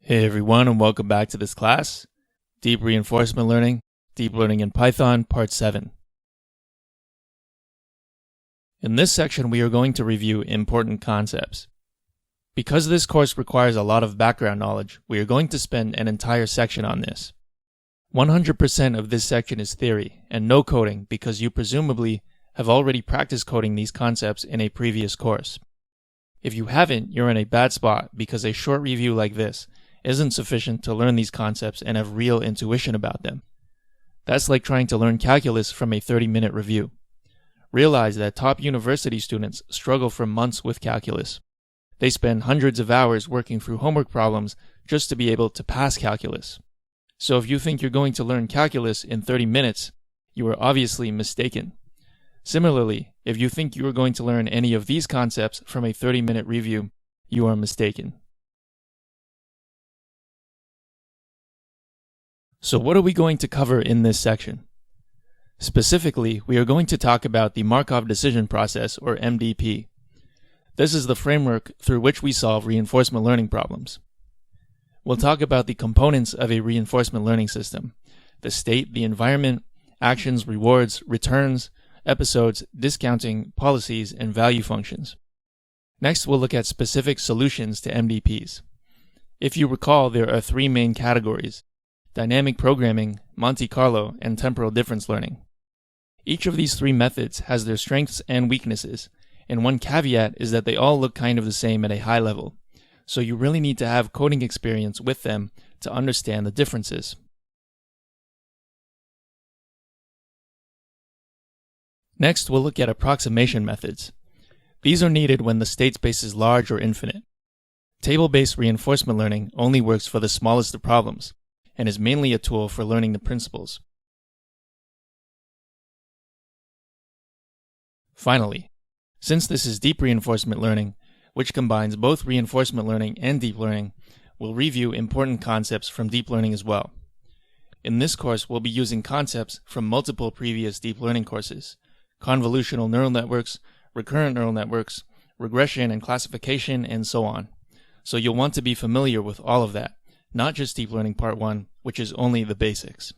Hey everyone, and welcome back to this class, Deep Reinforcement Learning, Deep Learning in Python, Part 7. In this section, we are going to review important concepts. Because this course requires a lot of background knowledge, we are going to spend an entire section on this. 100% of this section is theory, and no coding because you presumably have already practiced coding these concepts in a previous course. If you haven't, you're in a bad spot because a short review like this isn't sufficient to learn these concepts and have real intuition about them. That's like trying to learn calculus from a 30-minute review. Realize that top university students struggle for months with calculus. They spend hundreds of hours working through homework problems just to be able to pass calculus. So if you think you're going to learn calculus in 30 minutes, you are obviously mistaken. Similarly, if you think you are going to learn any of these concepts from a 30-minute review, you are mistaken. So what are we going to cover in this section? Specifically, we are going to talk about the Markov decision process, or MDP. This is the framework through which we solve reinforcement learning problems. We'll talk about the components of a reinforcement learning system: the state, the environment, actions, rewards, returns, episodes, discounting, policies, and value functions. Next, we'll look at specific solutions to MDPs. If you recall, there are three main categories: dynamic programming, Monte Carlo, and temporal difference learning. Each of these three methods has their strengths and weaknesses, and one caveat is that they all look kind of the same at a high level, so you really need to have coding experience with them to understand the differences. Next, we'll look at approximation methods. These are needed when the state space is large or infinite. Table-based reinforcement learning only works for the smallest of problems, and is mainly a tool for learning the principles. Finally, since this is deep reinforcement learning, which combines both reinforcement learning and deep learning, we'll review important concepts from deep learning as well. In this course, we'll be using concepts from multiple previous deep learning courses: convolutional neural networks, recurrent neural networks, regression and classification, and so on. So you'll want to be familiar with all of that, not just Deep Learning Part 1, which is only the basics.